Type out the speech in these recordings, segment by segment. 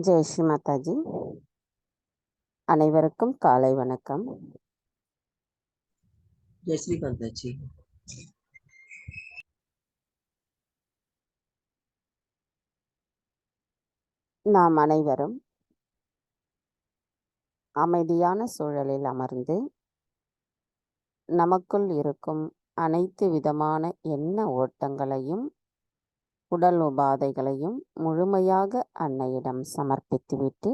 ஜெய் ஸ்ரீ மாதாஜி. அனைவருக்கும் காலை வணக்கம். ஜெய் ஸ்ரீ மாதாஜி. நாம் அனைவரும் அமைதியான சூழலில் அமர்ந்து நமக்குள் இருக்கும் அனைத்து விதமான எண்ண ஓட்டங்களையும் உடல் உபாதைகளையும் முழுமையாக அன்னையிடம் சமர்ப்பித்துவிட்டு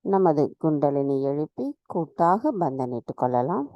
நமது குண்டலினி எழுப்பி கூட்டாக பந்தனிட்டு கொள்ளலாம்.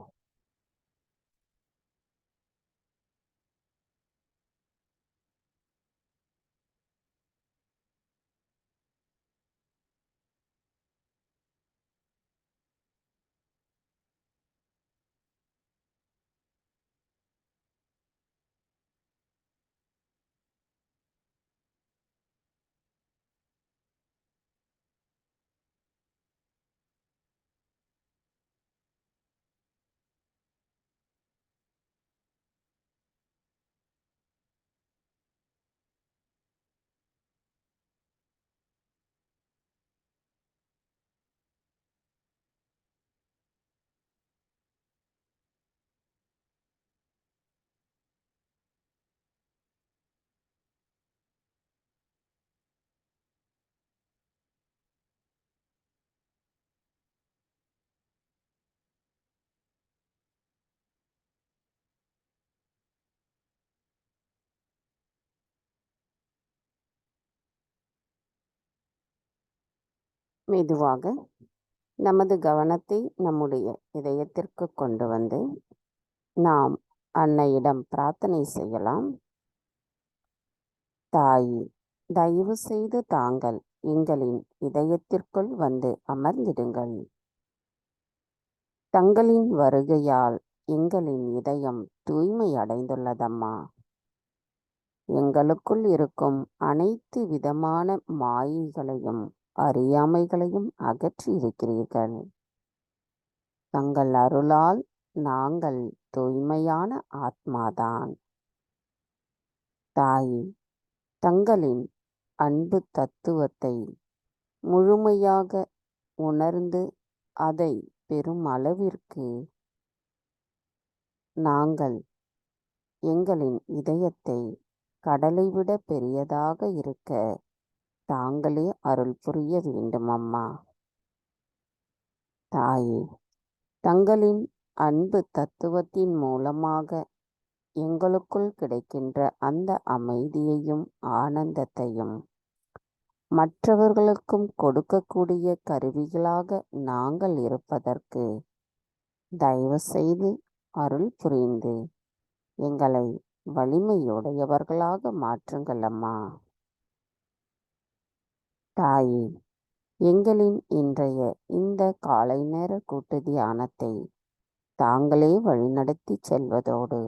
மெதுவாக நமது கவனத்தை நம்முடைய இதயத்திற்கு கொண்டு வந்து நாம் அன்னையிடம் பிரார்த்தனை செய்யலாம். தாயே, தயவு செய்து தாங்கள் எங்களின் இதயத்திற்குள் வந்து அமர்ந்திடுங்கள். தங்களின் வருகையால் எங்களின் இதயம் தூய்மை அடைந்துள்ளதம்மா. எங்களுக்குள் இருக்கும் அனைத்து விதமான மாயைகளையும் அறியாமைகளையும் அகற்றி இருக்கிறீர்கள். தங்கள் அருளால் நாங்கள் தூய்மையான ஆத்மாதான். தாயே, தங்களின் அன்பு தத்துவத்தை முழுமையாக உணர்ந்து அதை பெரும் அளவிற்கு நாங்கள் எங்களின் இதயத்தை கடலை விட பெரியதாக இருக்க தாங்களே அருள் புரிய வேண்டும் அம்மா. தாயே, தங்களின் அன்பு தத்துவத்தின் மூலமாக எங்களுக்குள் கிடைக்கின்ற அந்த அமைதியையும் ஆனந்தத்தையும் மற்றவர்களுக்கும் கொடுக்கக்கூடிய கருவிகளாக நாங்கள் இருப்பதற்கு தயவு செய்து அருள் புரிந்து எங்களை வலிமையுடையவர்களாக மாற்றுங்கள் அம்மா. தாயே, எங்களின் இன்றைய இந்த காலை நேர கூட்டு தியானத்தை தாங்களே வழிநடத்தி செல்வதோடு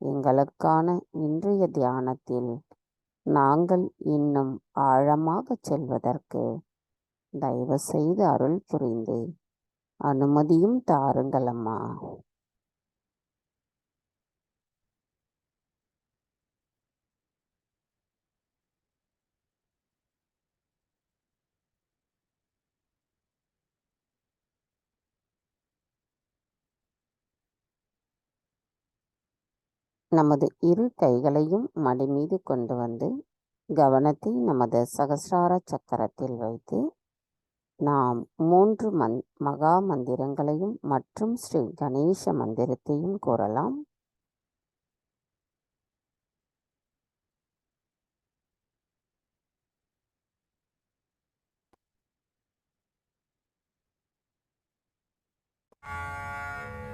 எங்களுக்கான இன்றைய தியானத்தில் நாங்கள் இன்னும் ஆழமாக செல்வதற்கு தயவு செய்து அருள் புரிந்து அனுமதியும் தாருங்கள் அம்மா. நமது இரு கைகளையும் மடி மீது கொண்டு வந்து கவனத்தை நமது சகசிரார சக்கரத்தில் வைத்து நாம் 3 மகா மந்திரங்களையும் மற்றும் ஸ்ரீ கணேச மந்திரத்தையும் கூறலாம்.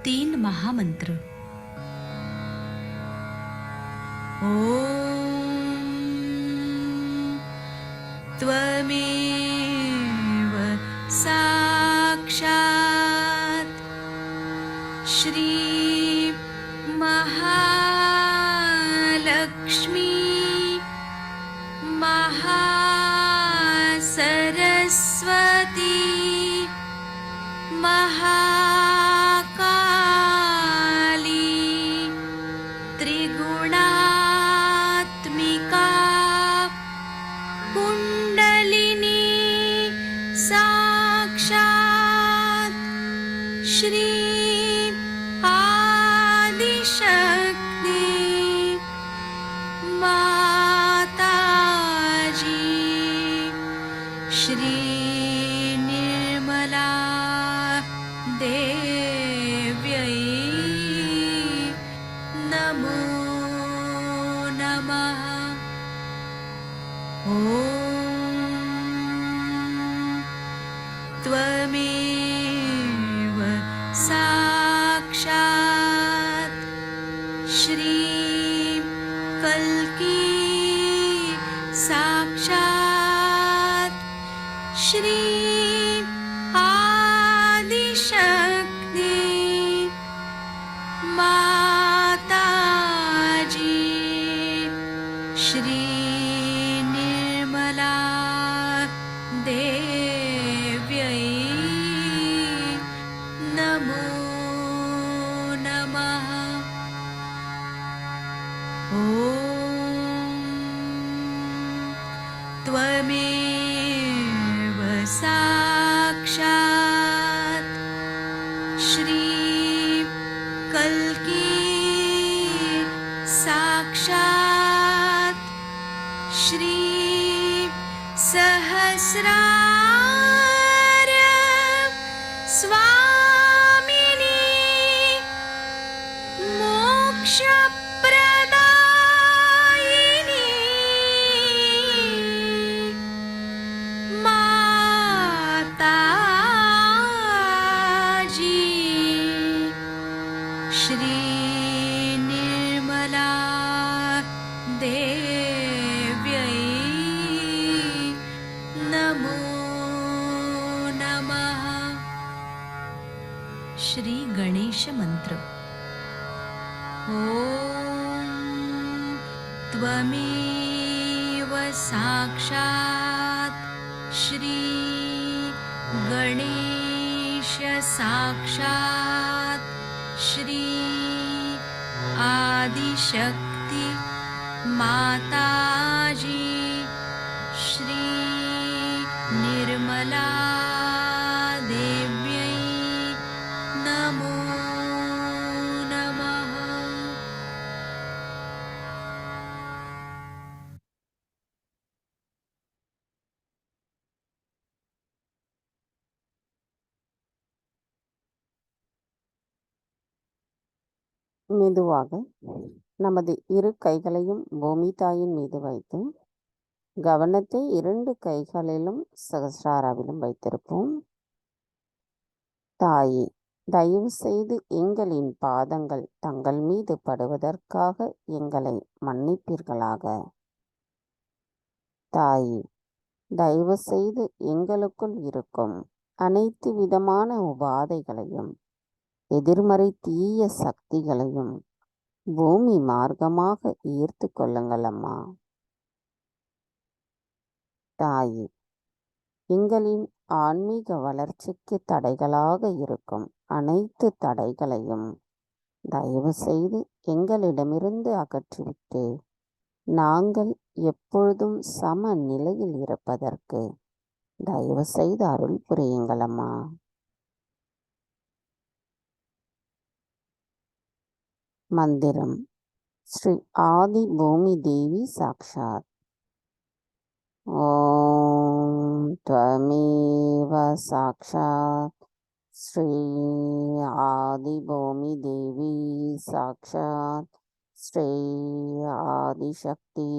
तीन महामंत्र। ओम त्वमेव साक्षात् श्री महालक्ष्मी महासरस्वती महाकाली त्रिगुणात्मिका कुण्डलिनी श्री आदिशक्ति माताजी श्री निर्मला देव्यै नमो नमः। ॐ त्वमेव साक्षात् श्री कल्की साक्षात् श्री आदिशक्ति माताजी श्री निर्मला देव्यै नमो नमः। ॐ त्वमेव साक्षात् श्री कल्की साक्षात् श्री सहस्रार स्वामिनी मोक्षप्रदायिनी माताजी श्री निर्मला देव्यै नमो नमः। श्री गणेश मंत्र। ॐ त्वमेव साक्षात् श्री गणेश साक्षात् श्री आदिशक्ति माताजी श्री निर्मला देव्यै नमो नमः। மெதுவாக நமது இரு கைகளையும் பூமி தாயின் மீது வைத்து கவனத்தை 2 கைகளிலும் சகஸ்ராராவிலும் வைத்திருப்போம். தாயே, தயவு செய்து எங்களின் பாதங்கள் தங்கள் மீது படுவதற்காக எங்களை மன்னிப்பீர்களாக. தாயே, தயவு செய்து எங்களுக்குள் இருக்கும் அனைத்து விதமான உபாதைகளையும் எதிர்மறை தீய சக்திகளையும் பூமி மார்க்கமாக ஈர்த்து கொள்ளுங்கள் அம்மா. தாயே, எங்களின் ஆன்மீக வளர்ச்சிக்கு தடைகளாக இருக்கும் அனைத்து தடைகளையும் தயவு செய்து எங்களிடமிருந்து அகற்றிவிட்டு நாங்கள் எப்பொழுதும் சம நிலையில் இருப்பதற்கு தயவு செய்து அருள் புரியுங்கள் அம்மா. மந்திரம். ஸ்ரீ ஆதி பூமி தேவி சாக்ஷாத். ஓம் த்வமேவ சாக்ஷாத் ஸ்ரீ ஆதி பூமி தேவி சாக்ஷாத் ஸ்ரீ ஆதிசக்தி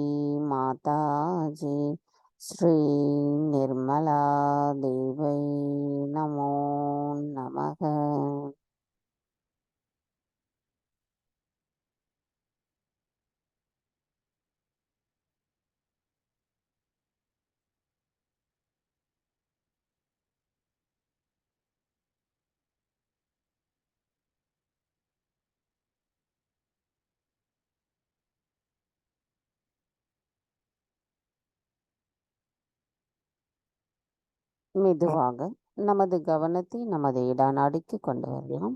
மாதாஜி ஸ்ரீ நிர்மலா தேவை நமோ நமக. மெதுவாக நமது கவனத்தை நமது இடநாடிக்கு கொண்டு வரலாம்.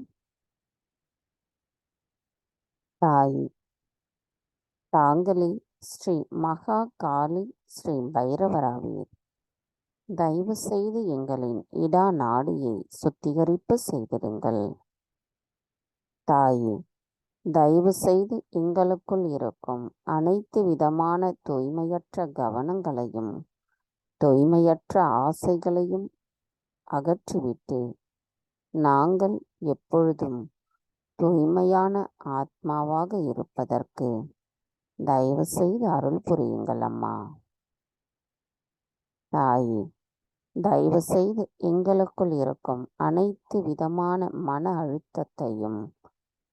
தாய், தாங்களே ஸ்ரீ மகா காளி ஸ்ரீ பைரவராவீர். தயவு செய்து எங்களின் இடா நாடியை சுத்திகரிப்பு செய்திடுங்கள். தாயே, தயவு செய்து எங்களுக்குள் இருக்கும் அனைத்து விதமான தூய்மையற்ற கவனங்களையும் தூய்மையற்ற ஆசைகளையும் அகற்றிவிட்டு நாங்கள் எப்பொழுதும் தூய்மையான ஆத்மாவாக இருப்பதற்கு தயவு செய்து அருள் புரியுங்கள் அம்மா. தாயே, தயவு செய்து எங்களுக்குள் இருக்கும் அனைத்து விதமான மன அழுத்தத்தையும்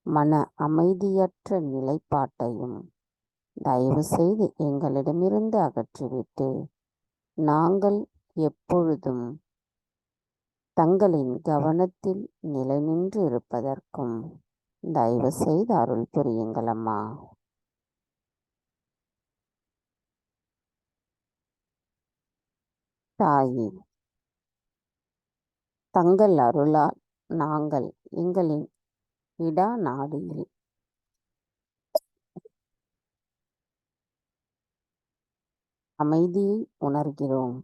மன அமைதியற்ற நிலைப்பாட்டையும் தயவு செய்து எங்களிடமிருந்து அகற்றிவிட்டு நாங்கள் எப்பொழுதும் தங்களின் கவனத்தில் நிலை நின்று இருப்பதற்கும் தயவு செய்து அருள் புரியுங்கள் அம்மா. தாயே, தங்கள் அருளால் நாங்கள் எங்களின் இடா நாடியில் அமைதியை உணர்கிறோம்.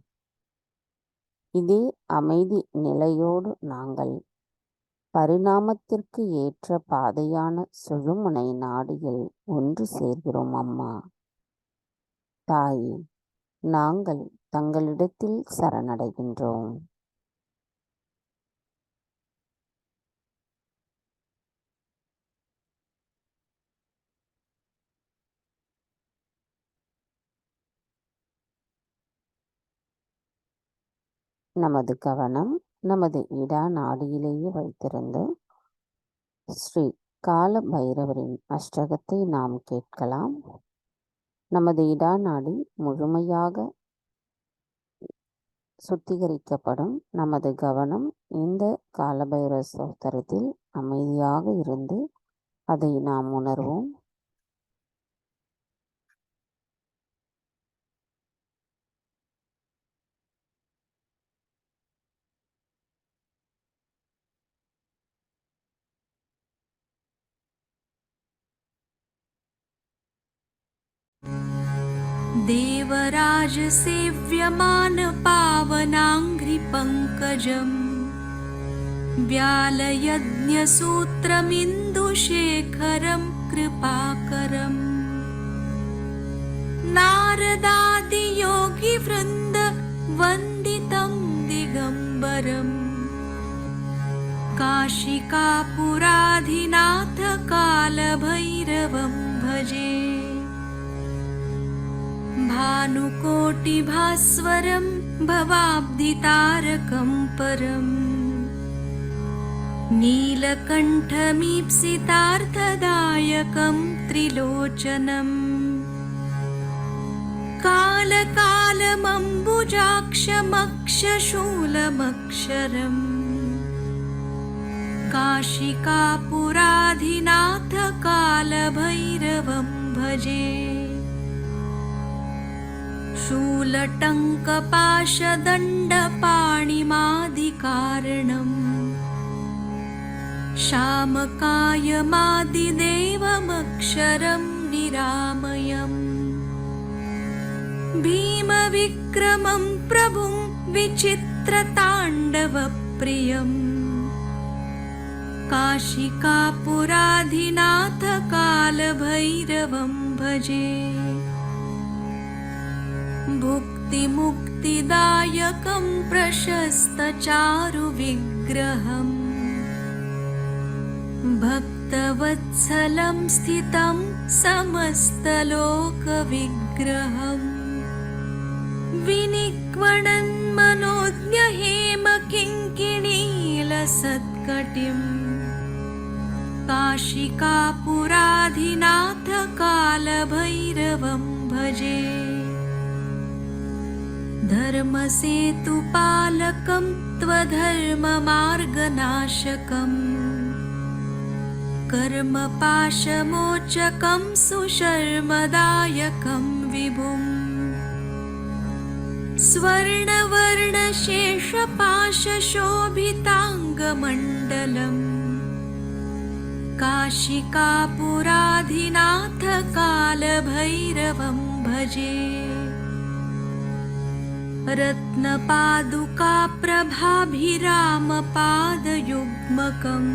இதே அமைதி நிலையோடு நாங்கள் பரிணாமத்திற்கு ஏற்ற பாதையான சுழுமுனை நாடியில் ஒன்று சேர்கிறோம் அம்மா. தாயே, நாங்கள் தங்களிடத்தில் சரணடைகின்றோம். நமது கவனம் நமது இடா நாடியிலேயே வைத்திருந்து ஸ்ரீ கால பைரவரின் அஷ்டகத்தை நாம் கேட்கலாம். நமது இடா நாடி முழுமையாக சுத்திகரிக்கப்படும். நமது கவனம் இந்த காலபைரவ ஸ்தோத்திரத்தில் அமைதியாக இருந்து அதை நாம் உணர்வோம். देवराज सेव्यमान पावनाङ्घ्रिपङ्कजम् व्यालयज्ञसूत्रमिन्दुशेखरं कृपाकरम् नारदादियोगिवृन्द वन्दितं दिगम्बरम् काशिकापुराधिनाथ कालभैरवं भजे। भानुकोटिभास्वरं भवाब्धितारकं परम् नीलकण्ठमीप्सितार्थदायकं त्रिलोचनम् कालकालमम्बुजाक्षमक्षशूलमक्षरम् काशिकापुराधिनाथ कालभैरवं भजे। शूलटङ्कपाशदण्डपाणिमादिकारणम् श्यामकायमादिदेवमक्षरं निरामयम् भीमविक्रमं प्रभुं विचित्रताण्डवप्रियम् काशिकापुराधिनाथ कालभैरवं भजे। भुक्तिमुक्तिदायकं प्रशस्तचारुविग्रहम् भक्तवत्सलं स्थितं समस्तलोकविग्रहम् विनिक्वणन्मनोज्ञहेमकिङ्किणीलसत्कटिम् काशिकापुराधिनाथ कालभैरवं भजे। धर्मसेतुपालकं त्वधर्ममार्गनाशकम् कर्मपाशमोचकं सुशर्मदायकं विभुम् स्वर्णवर्णशेषपाशशोभिताङ्गमण्डलम् काशिकापुराधिनाथ कालभैरवं भजे। रत्नपादुकाप्रभाभिरामपादयुग्मकम्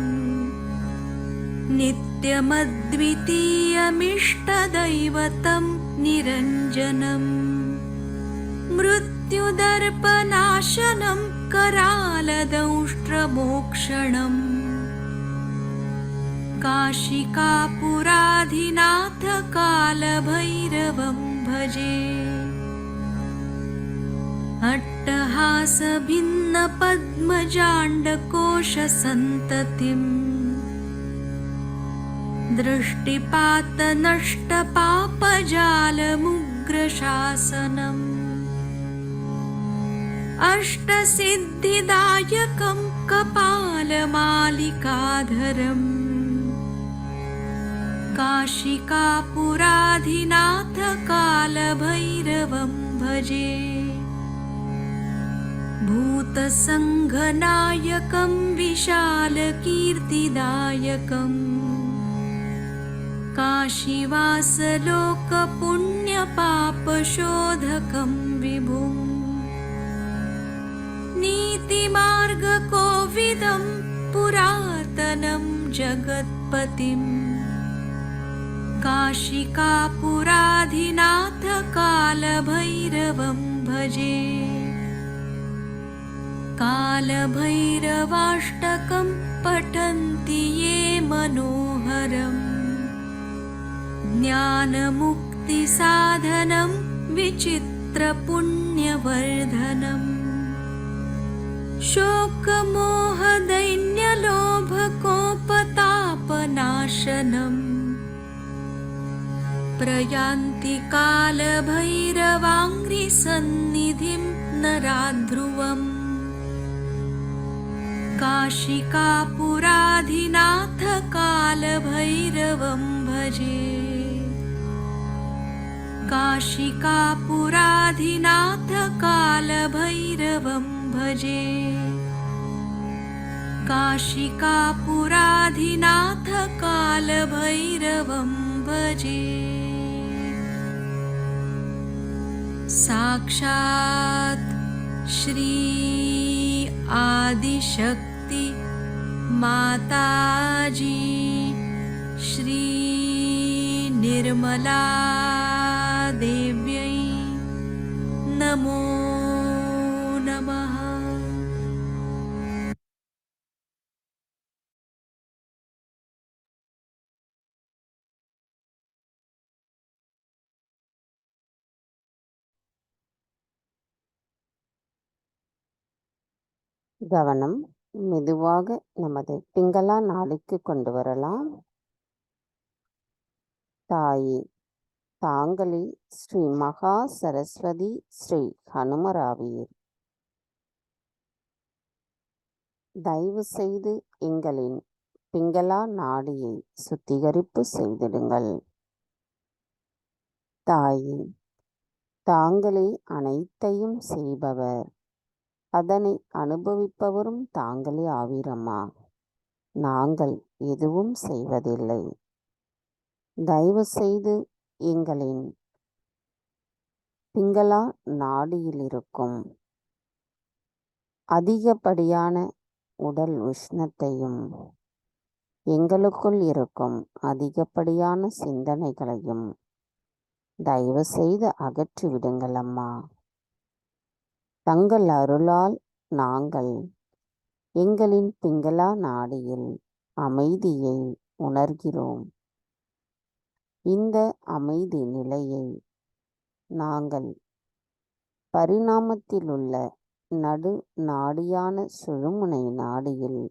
नित्यमद्वितीयमिष्टदैवतं निरञ्जनम् मृत्युदर्पनाशनं करालदंष्ट्रमोक्षणम् काशिकापुराधिनाथ कालभैरवं भजे अट्टहासभिन्नपद्मजाण्डकोशसन्ततिम् दृष्टिपातनष्टपापजालमुग्रशासनम् अष्टसिद्धिदायकं कपालमालिकाधरम् काशिकापुराधिनाथ कालभैरवं भजे भूतसङ्घनायकं विशालकीर्तिदायकम् काशीवासलोकपुण्यपापशोधकं विभुम् नीतिमार्गकोविदं पुरातनं जगत्पतिम् काशिकापुराधिनाथ कालभैरवं भजे कालभैरवाष्टकं पठन्ति ये मनोहरम् ज्ञानमुक्तिसाधनं विचित्रपुण्यवर्धनम् शोकमोहदैन्यलोभकोपतापनाशनम् प्रयान्ति कालभैरवाङ्घ्रिसन्निधिं नराध्रुवम् काशिकापुराधिनाथ कालभैरवं भजे काशिकापुराधिनाथ कालभैरवं भजे काशिकापुराधिनाथ कालभैरवं भजे साक्षात् श्री आदिशक्ति माताजी श्री निर्मला देव्यै नमो नमः। கவனம் மெதுவாக நமது பிங்களா நாடிக்கு கொண்டு வரலாம். தாயே, தாங்களே ஸ்ரீ மகா சரஸ்வதி ஸ்ரீ ஹனுமராவீர். தயவு செய்து எங்களின் பிங்களா நாடியை சுத்திகரிப்பு செய்திடுங்கள். தாயே, தாங்களே அனைத்தையும் செய்பவர், அதனை அனுபவிப்பவரும் தாங்களே ஆவீரம்மா. நாங்கள் எதுவும் செய்வதில்லை. தயவு செய்து எங்களின் பிங்களா நாடியில் இருக்கும் அதிகப்படியான உடல் உஷ்ணத்தையும் எங்களுக்குள் இருக்கும் அதிகப்படியான சிந்தனைகளையும் தயவு செய்து அகற்றி விடுங்கள் அம்மா. தங்கள் அருளால் நாங்கள் எங்களின் பிங்களா நாடியில் அமைதியை உணர்கிறோம். இந்த அமைதி நிலையை நாங்கள் பரிணாமத்திலுள்ள நடு நாடியான சுழுமுனை நாடியில்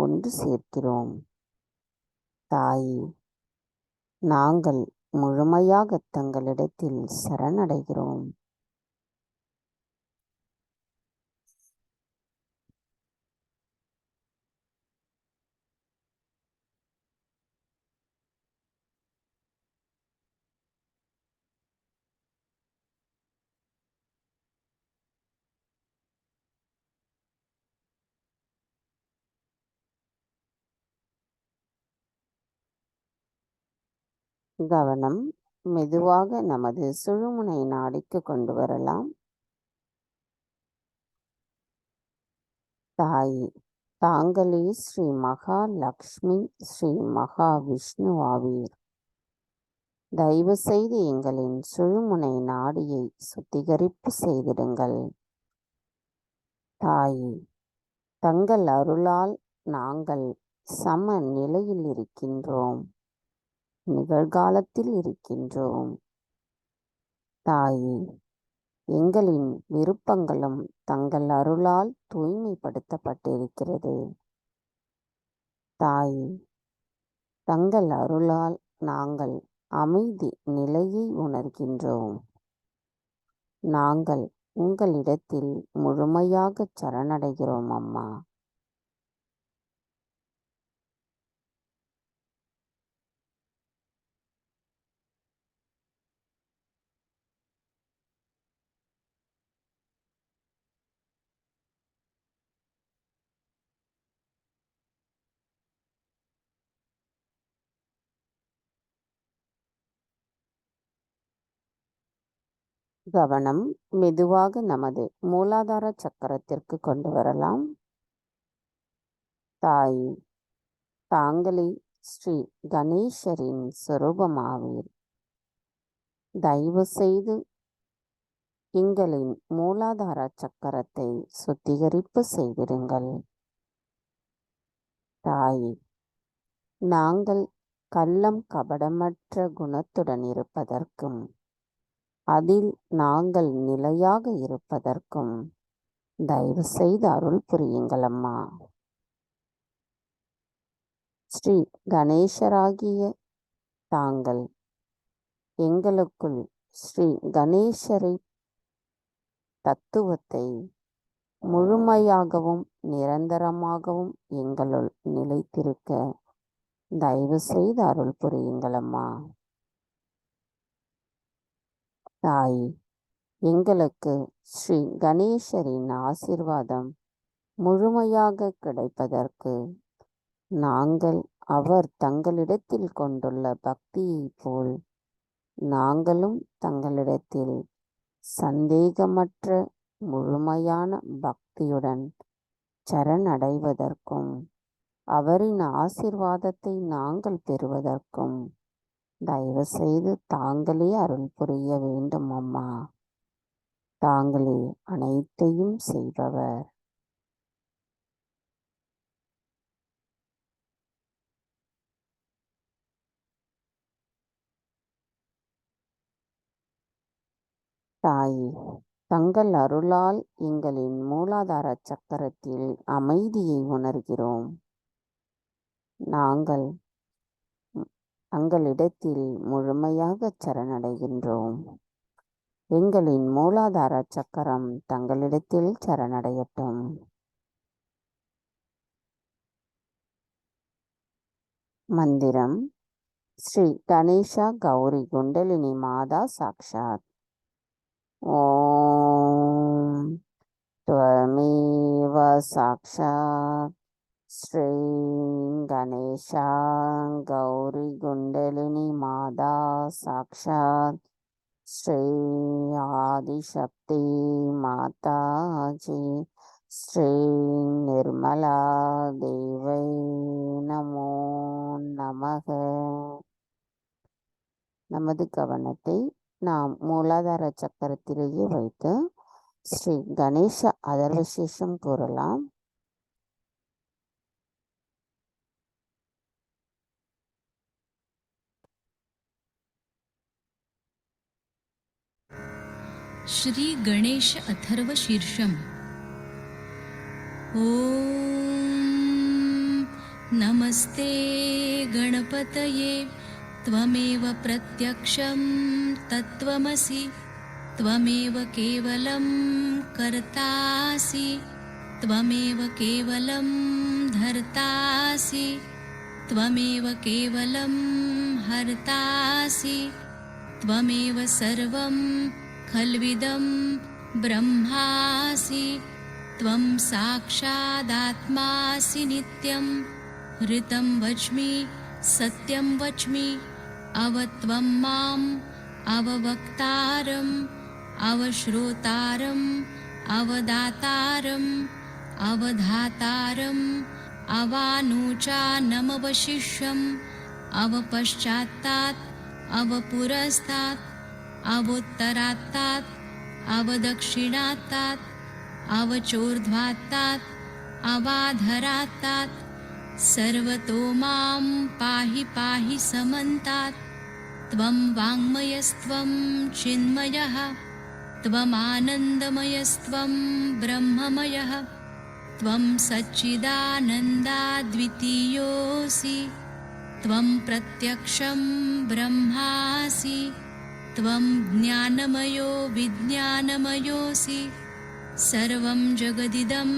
ஒன்று சேர்க்கிறோம். தாயே, நாங்கள் முழுமையாக தங்களிடத்தில் சரணடைகிறோம். கவனம் மெதுவாக நமது சுழுமுனை நாடிக்கு கொண்டு வரலாம். தாயே, தாங்களே ஸ்ரீ மகாலக்ஷ்மி ஸ்ரீ மகாவிஷ்ணு ஆவீர். தயவு செய்து எங்களின் சுழுமுனை நாடியை சுத்திகரிப்பு செய்திடுங்கள். தாயே, தங்கள் அருளால் நாங்கள் சம நிலையில் இருக்கின்றோம், நிகழ்காலத்தில் இருக்கின்றோம். தாயே, எங்களின் விருப்பங்களும் தங்கள் அருளால் தூய்மைப்படுத்தப்பட்டிருக்கிறது. தாயே, தங்கள் அருளால் நாங்கள் அமைதி நிலையை உணர்கின்றோம். நாங்கள் உங்களிடத்தில் முழுமையாக சரணடைகிறோம் அம்மா. கவனம் மெதுவாக நமது மூலாதார சக்கரத்திற்கு கொண்டு வரலாம். தாயே, தாங்களே ஸ்ரீ கணேசரின் சொரூபமாவீர். தயவு செய்து எங்களின் மூலாதார சக்கரத்தை சுத்திகரிப்பு செய்திருங்கள். தாயே, நாங்கள் கள்ளம் கபடமற்ற குணத்துடன் இருப்பதற்கும் அதில் நாங்கள் நிலையாக இருப்பதற்கும் தயவு செய்து அருள் புரியுங்கள் அம்மா. ஸ்ரீ கணேசராகிய தாங்கள் எங்களுக்குள் ஸ்ரீ கணேசரை தத்துவத்தை முழுமையாகவும் நிரந்தரமாகவும் எங்களுள் நிலைத்திருக்க தயவு செய்து அருள் புரியுங்கள் அம்மா. தாய், எங்களுக்கு ஸ்ரீ கணேசரின் ஆசீர்வாதம் முழுமையாக கிடைப்பதற்கு நாங்கள் அவர் தங்களிடத்தில் கொண்டுள்ள பக்தியைப் போல் நாங்களும் தங்களிடத்தில் சந்தேகமற்ற முழுமையான பக்தியுடன் சரணடைவதற்கும் அவரின் ஆசீர்வாதத்தை நாங்கள் பெறுவதற்கும் தயவு செய்து தாங்களே அருள் புரிய வேண்டும் அம்மா. தாங்களே அனைத்தையும் செய்பவர். தாயே, தங்கள் அருளால் எங்களின் மூலாதார சக்கரத்தில் அமைதியை உணர்கிறோம். நாங்கள் தங்களிடத்தில் முழுமையாக சரணடைகின்றோம். எங்களின் மூலாதார சக்கரம் தங்களிடத்தில் சரணடையட்டும். மந்திரம்: ஸ்ரீ கணேஷா கௌரி குண்டலினி மாதா சாக்ஷாத். ஓம் त्वमेव साक्षात् श्री गणेशा गौरी कुंडलिनी माता साक्षात् श्री आदिशक्ति माता जी श्री निर्मला देवै नमो நமக. நமது கவனத்தை நாம் மூலாதார சக்கரத்திலேயே வைத்து ஸ்ரீ கணேச அதர்வசேஷம் கூறலாம். श्री गणेश अथर्व शीर्षम. ओम नमस्ते गणपतये त्वमेव प्रत्यक्षं तत्त्वमसि त्वमेव केवलं कर्तासि त्वमेव केवलं धर्तासि त्वमेव केवलं हर्तासि त्वमेव सर्वं खल्विदं ब्रह्मासि त्वं साक्षादात्मासि नित्यं ऋतं वच्मि सत्यं वच्मि अवत्वं माम् अववक्तारम् अवश्रोतारम् अवदातारम् अवधातारम् अवानोचानमवशिष्यम् अवपश्चात्तात् अवपुरस्तात् अवोत्तरात्तात् अवदक्षिणात्तात् अवचोर्ध्वात्तात् अवाधरात्तात् सर्वतो मां पाहि पाहि समन्तात् त्वं वाङ्मयस्त्वं चिन्मयः त्वमानन्दमयस्त्वं ब्रह्ममयः त्वं सच्चिदानन्दाद्वितीयोऽसि त्वं प्रत्यक्षं ब्रह्मासि त्वं ज्ञानमयो विज्ञानमयोऽसि सर्वं जगदिदं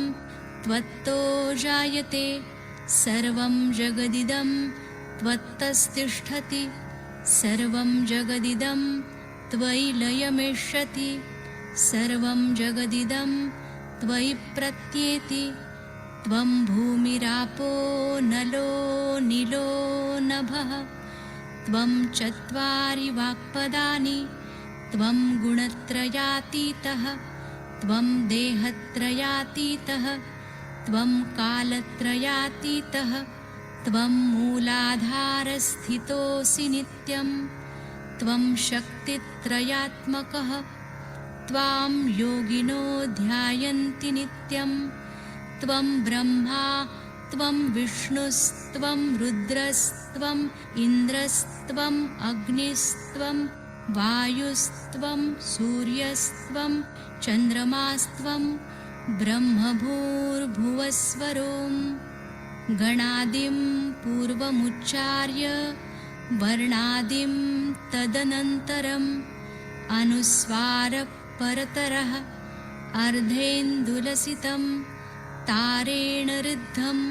त्वत्तो जायते सर्वं जगदिदं त्वत्तस्तिष्ठति सर्वं जगदिदं त्वयि लयमेष्यति सर्वं जगदिदं त्वयि प्रत्येति त्वं भूमिरापो नलो निलो नभः त्वं चत्वारि वाक्पदानि त्वं गुणत्रयातीतः त्वं देहत्रयातीतः त्वं कालत्रयातीतः त्वं मूलाधारस्थितोऽसि नित्यं त्वं शक्तित्रयात्मकः त्वां योगिनो ध्यायन्ति नित्यं त्वं ब्रह्मा त्वं विष्णुस्त्वं रुद्रस्त्वम् इन्द्रस्त्वम् अग्निस्त्वं वायुस्त्वं सूर्यस्त्वं चन्द्रमास्त्वं ब्रह्मभूर्भुवस्वरों गणादिं पूर्वमुच्चार्य वर्णादिं तदनन्तरम् अनुस्वारपरतरः अर्धेन्दुलसितं तारेण ऋद्धम्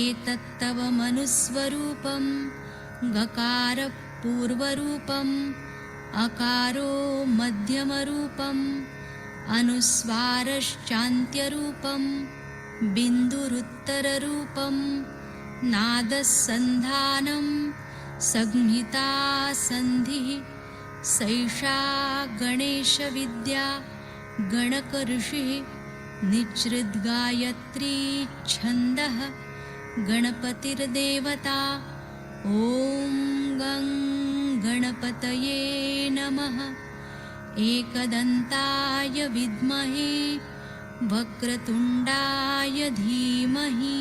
एतत्तव मनुस्वरूपं गकारपूर्वरूपम् अकारो मध्यमरूपम् अनुस्वारश्चान्त्यरूपं बिन्दुरुत्तररूपं नादसन्धानं संहिता सन्धिः सैषा गणेशविद्या गणकऋषिः निच्छृद्गायत्री छन्दः गणपतिर्देवता ॐ गं गणपतये नमः एकदन्ताय विद्महे वक्रतुण्डाय धीमहि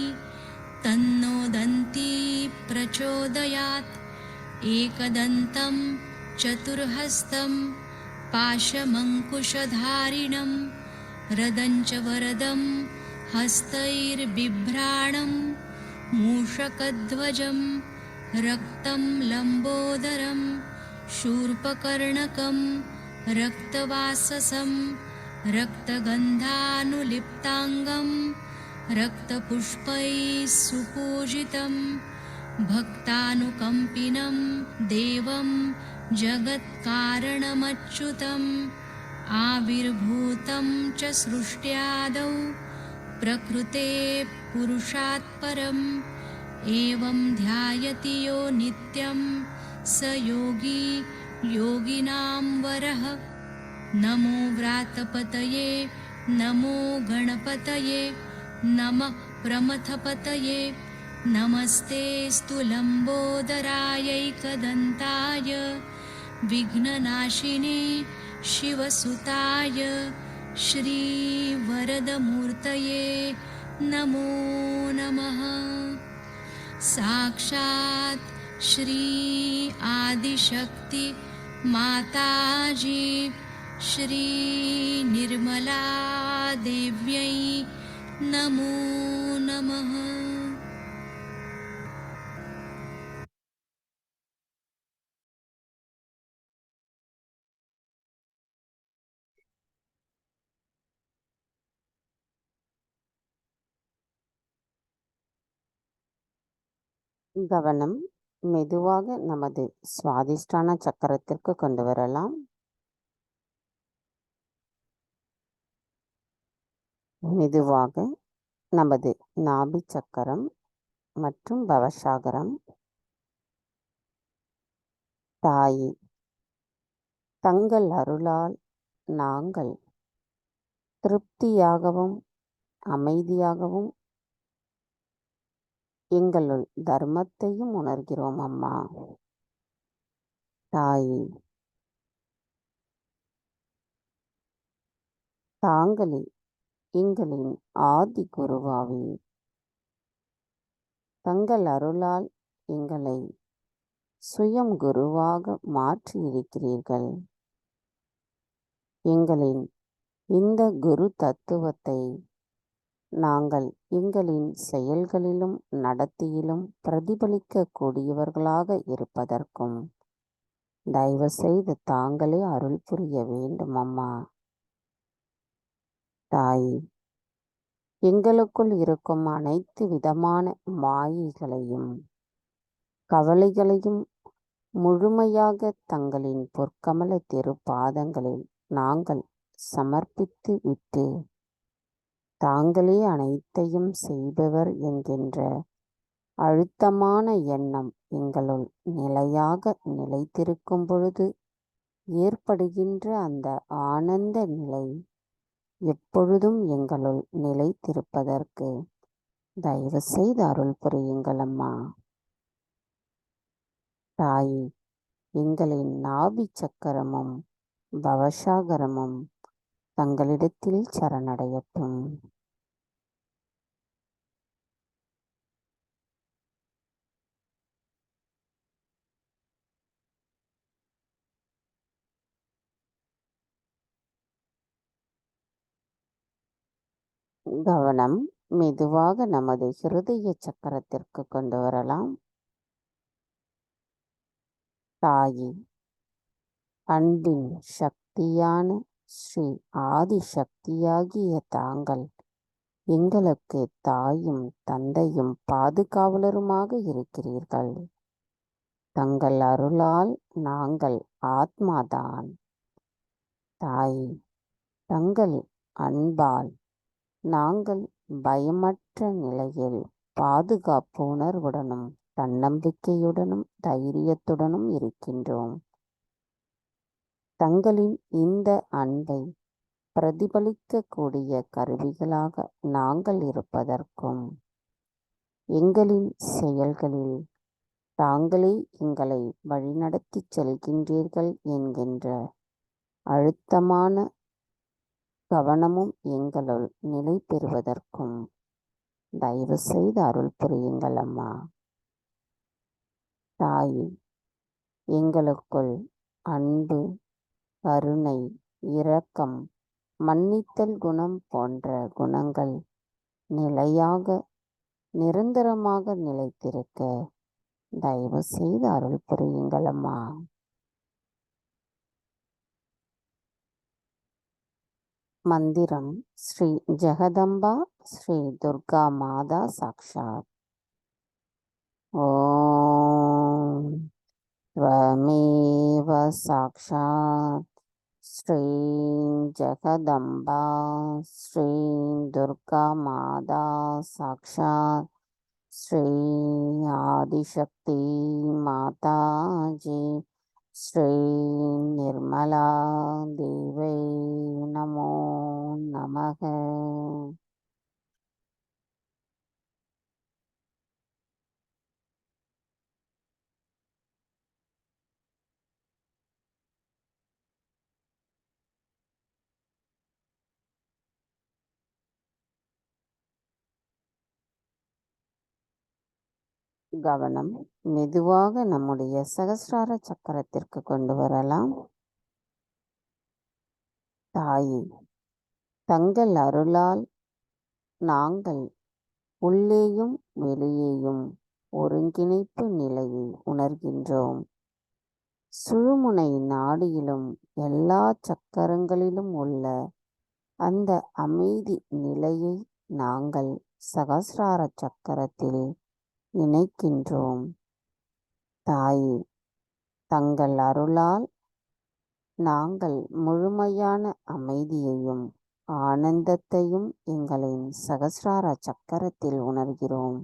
तन्नो दन्ती प्रचोदयात् एकदन्तं चतुर्हस्तं पाशमङ्कुशधारिणं रदञ्च वरदं हस्तैर्बिभ्राणं मूषकध्वजं रक्तं लम्बोदरं शूर्पकर्णकं रक्तवाससं रक्तगन्धानुलिप्ताङ्गं रक्तपुष्पैः सुपूजितं भक्तानुकम्पिनं देवं जगत्कारणमच्युतम् आविर्भूतं च सृष्ट्यादौ प्रकृते पुरुषात् परम् एवं ध्यायति यो नित्यं स योगी योगिनां वरः नमो व्रातपतये नमो गणपतये नमः प्रमथपतये नमस्तेऽस्तु लम्बोदरायैकदन्ताय विघ्ननाशिने शिवसुताय श्रीवरदमूर्तये नमो नमः साक्षात् श्री आदिशक्ति माताजी श्री निर्मला देव्यै नमो नमः। கவனம் மெதுவாக நமது சுவாதிஷ்டான சக்கரத்திற்கு கொண்டு வரலாம். மெதுவாக நமது நாபி சக்கரம் மற்றும் பவசாகரம். தாயே, தங்கள் அருளால் நாங்கள் திருப்தியாகவும் அமைதியாகவும் எங்களுள் தர்மத்தையும் உணர்கிறோம் அம்மா. தாயே, தாங்களே எங்களின் ஆதி குருவாவே, தங்கள் அருளால் எங்களை சுயம் குருவாக மாற்றியிருக்கிறீர்கள். எங்களின் இந்த குரு தத்துவத்தை நாங்கள் எங்களின் செயல்களிலும் நடத்தியிலும் பிரதிபலிக்க கூடியவர்களாக இருப்பதற்கும் தயவு செய்து தாங்களே அருள் புரிய வேண்டும் அம்மா. தாயே, எங்களுக்குள் இருக்கும் அனைத்து விதமான மாயைகளையும் கவலைகளையும் முழுமையாக தங்களின் பொற்கமல திருப்பாதங்களில் நாங்கள் சமர்ப்பித்து விட்டு தாங்களே அனைத்தையும் செய்பவர் என்கின்ற அழுத்தமான எண்ணம் எங்களுள் நிலையாக நிலைத்திருக்கும் பொழுது ஏற்படுகின்ற அந்த ஆனந்த நிலை எப்பொழுதும் எங்களுள் நிலைத்திருப்பதற்கு தயவு செய்து அருள் புரியுங்கள் அம்மா. தாயே, எங்களின் நாபி சக்கரமும் பவசாகரமும் தங்களிடத்தில் சரணடையட்டும். கவனம் மெதுவாக நமது ஹிருதய சக்கரத்திற்கு கொண்டு வரலாம். தாயே, அன்பின் சக்தியான ஸ்ரீ ஆதி சக்தியாகிய தாங்கள் எங்களுக்கு தாயும் தந்தையும் பாதுகாவலருமாக இருக்கிறீர்கள். தங்கள் அருளால் நாங்கள் ஆத்மாதான். தாயே, தங்கள் அன்பால் நாங்கள் பயமற்ற நிலையில் பாதுகாப்பு உணர்வுடனும் தன்னம்பிக்கையுடனும் தைரியத்துடனும் இருக்கின்றோம். தங்களின் இந்த அன்பை பிரதிபலிக்கக்கூடிய கருவிகளாக நாங்கள் இருப்பதற்கும் எங்களின் செயல்களில் தாங்களே எங்களை வழிநடத்தி செல்கின்றீர்கள் என்கின்ற அழுத்தமான கவனமும் எங்களுள் நிலை பெறுவதற்கும் தயவு செய்து அருள் புரியுங்கள் அம்மா. தாயே, எங்களுக்குள் அன்பு, கருணை, இரக்கம், மன்னித்தல் குணம் போன்ற குணங்கள் நிலையாக நிரந்தரமாக நிலைத்திருக்க தயவு செய்து அருள் புரியுங்கள் அம்மா. மந்திரம் ஸ்ரீ ஜெகதம்பா ஸ்ரீ துர்கா மாதா சாக்ஷாத். ஓம் त्वमेव साक्षात् ஸ்ரீ ஜெகதம்பா ஸ்ரீ துர்கா மாதா சாக்ஷாத் ஸ்ரீ ஆதிசக்தி மாதாஜி ஸ்ரீ நிர்மலா தேவை நமோ நமக. கவனம் மெதுவாக நம்முடைய சகஸ்ரார சக்கரத்திற்கு கொண்டு வரலாம். தாயே, தங்கள் அருளால் நாங்கள் உள்ளேயும் வெளியேயும் ஒருங்கிணைப்பு நிலையை உணர்கின்றோம். சுழுமுனை நாடியிலும் எல்லா சக்கரங்களிலும் உள்ள அந்த அமைதி நிலையை நாங்கள் சகஸ்ரார சக்கரத்தில் நினைக்கின்றோம். தாயே, தங்கள் அருளால் நாங்கள் முழுமையான அமைதியையும் ஆனந்தத்தையும் எங்களின் சகஸ்ரார சக்கரத்தில் உணர்கிறோம்.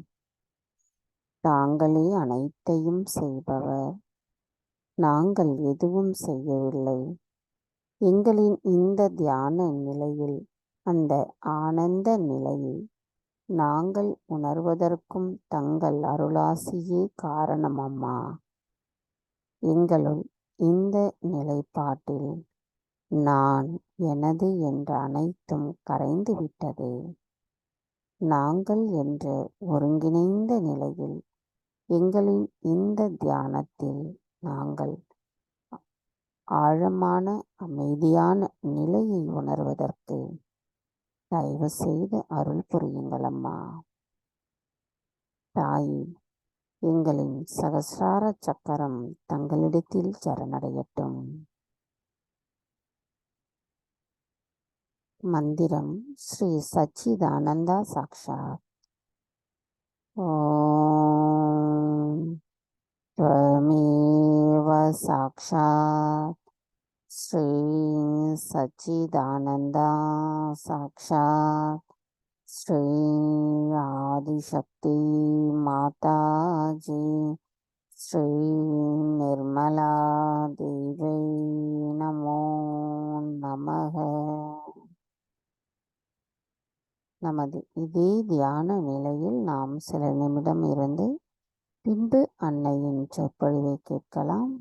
தாங்களே அனைத்தையும் செய்பவர், நாங்கள் எதுவும் செய்யவில்லை. எங்களின் இந்த தியான நிலையில் அந்த ஆனந்த நிலையை நாங்கள் உணர்வதற்கும் தங்கள் அருளாசியே காரணம் அம்மா. எங்களுள் இந்த நிலைப்பாட்டில் நான், எனது என்ற அனைத்தும் கரைந்து விட்டது. நாங்கள் என்ற ஒருங்கிணைந்த நிலையில் எங்களின் இந்த தியானத்தில் நாங்கள் ஆழமான அமைதியான நிலையை உணர்வதற்கு தயவு செய்து அருள் புரியுங்கள் அம்மா. தாயே, எங்களின் சகசிரார சக்கரம் தங்களிடத்தில் சரணடையட்டும். மந்திரம் ஸ்ரீ சச்சிதானந்தா சாக்ஷாத். ஓம் त्वमेव साक्षात् श्री सच्चिदानंदा साक्षात् श्री आदिशक्ति माता जी श्री निर्मला देवी नमो नमः. நமது இதே தியான நிலையில் நாம் சில நிமிடம் இருந்து பின்பு அன்னையின் சொற்பொழிவை கேட்கலாம்.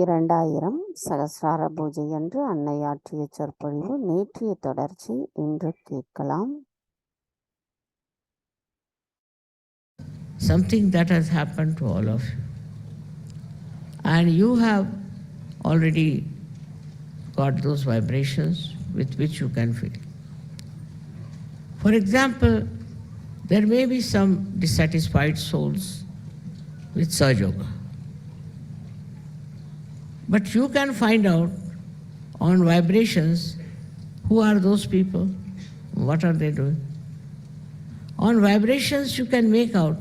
இரண்டாயிரம் சகசிரார பூஜை அன்று அன்னை ஆற்றிய சொற்பொழிவு நேற்றைய தொடர்ச்சி இன்று கேட்கலாம். Something that has happened to all of you. And you have already got those vibrations with which you can feel. For example, there may be some dissatisfied souls with Sahajya. But you can find out on vibrations who are those people, what are they doing. On vibrations you can make out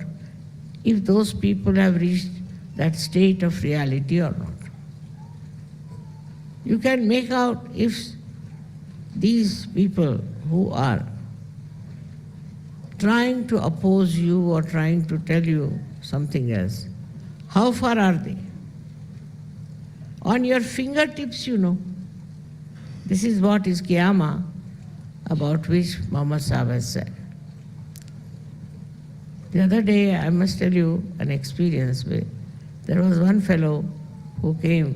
if those people have reached that state of reality or not. You can make out if these people who are trying to oppose you or trying to tell you something else, how far are they? On your fingertips you know. This is what is Kiyama, about which Muhammad Sahib has said. The other day, I must tell you an experience where there was one fellow who came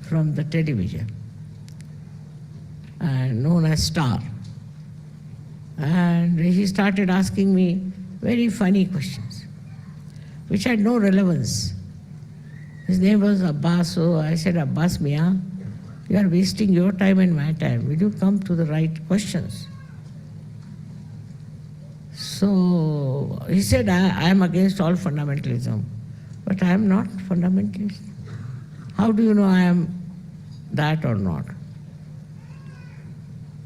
from the television, known as Star. And he started asking me very funny questions, which had no relevance. His name was Abbas, so I said, Abbas Mia, you are wasting your time and my time. Will you come to the right questions? So he said, I am against all fundamentalism, but I am not fundamentalist. How do you know I am that or not?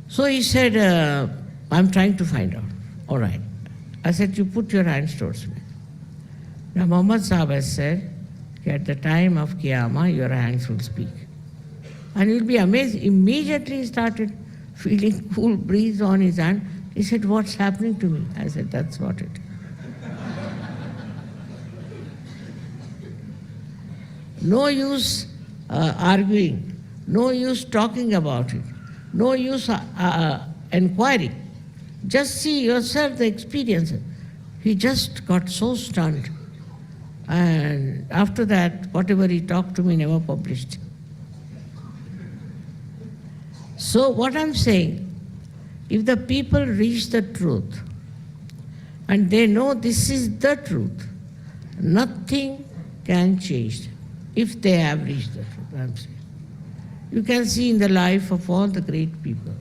So he said, I am trying to find out. All right. I said, you put your hands towards me. Now Muhammad Sahib has said, at the time of Qiyamah, your hands will speak. And you'll be amazed. Immediately he started feeling cool breeze on his hand. He said, what's happening to me? I said, that's what it is. No use arguing, no use talking about it, no use inquiring. Just see yourself the experience. He just got so stunned. And after that, whatever he talked to me never published. So what I'm saying, if the people reach the truth and they know this is the truth Nothing can change them if they have reached the truth, I'm saying. You can see in the life of all the great people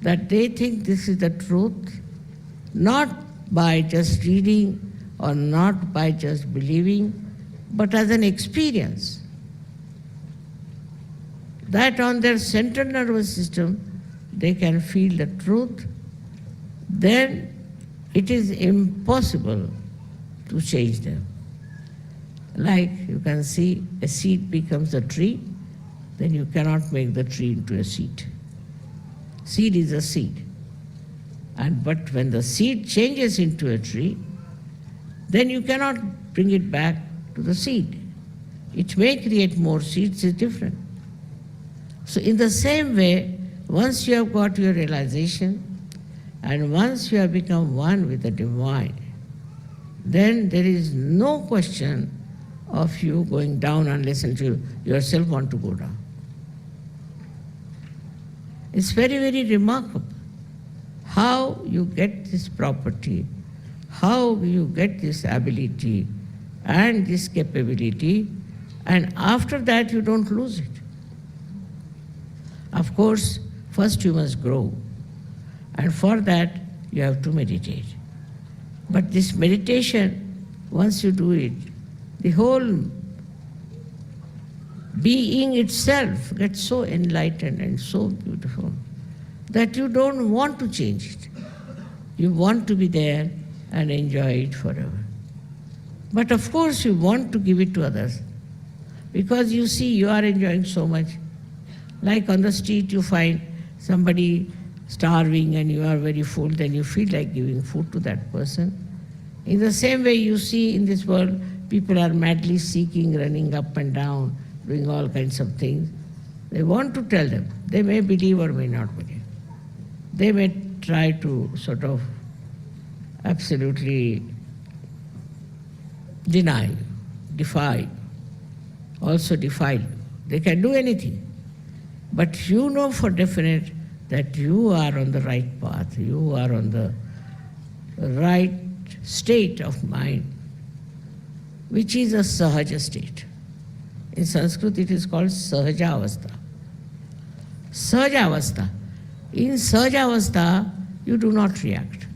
that they think this is the truth, not by just reading or not by just believing, but as an experience. That on their central nervous system, they can feel the truth, then it is impossible to change them. Like you can see a seed becomes a tree, then you cannot make the tree into a seed. Seed is a seed. But when the seed changes into a tree, then you cannot bring it back to the seed. It may create more seeds, it's different. So in the same way, once you have got your realization, and once you have become one with the divine, then there is no question of you going down unless you yourself want to go down. It's very, very remarkable how you get this property, how you get this ability and this capability, and after that you don't lose it. Of course, first you must grow, and for that you have to meditate. But this meditation, once you do it, the whole being itself gets so enlightened and so beautiful that you don't want to change it. You want to be there and enjoy it forever. But of course you want to give it to others because you see you are enjoying so much. Like on the street you find somebody starving and you are very full, then you feel like giving food to that person. In the same way you see in this world, people are madly seeking, running up and down, doing all kinds of things. They want to tell them. They may believe or may not believe. They may try to sort of absolutely deny you, defy, also defy you. They can do anything. But you know for definite that you are on the right path, you are on the right state of mind, which is a Sahajya state. In Sanskrit it is called Sahajya avastha. Sahajya avastha. In Sahajya avastha, you do not react.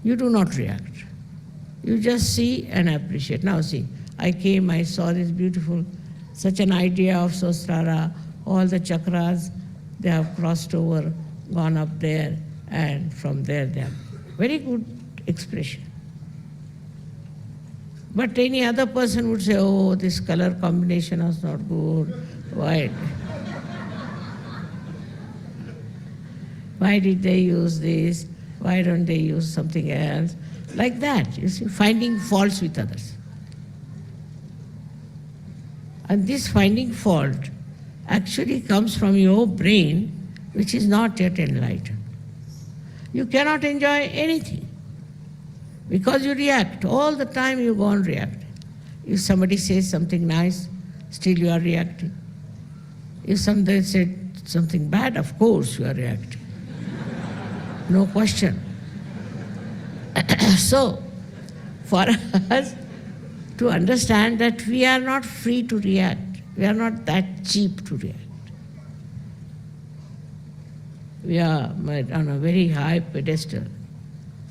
You do not react. You just see and appreciate. Now see, I came, I saw this beautiful, such an idea of Sahasrara, all the chakras, they have crossed over, gone up there, and from there they have very good expression. But any other person would say, oh, this color combination is not good. Why? Why did they use this? Why don't they use something else? Like that, you see, finding faults with others. And this finding fault actually comes from your brain, which is not yet enlightened. You cannot enjoy anything because you react. All the time you go on reacting. If somebody says something nice, still you are reacting. If somebody said something bad, of course you are reacting. No question. So, for us to understand that we are not free to react, we are not that cheap to react. We are on a very high pedestal.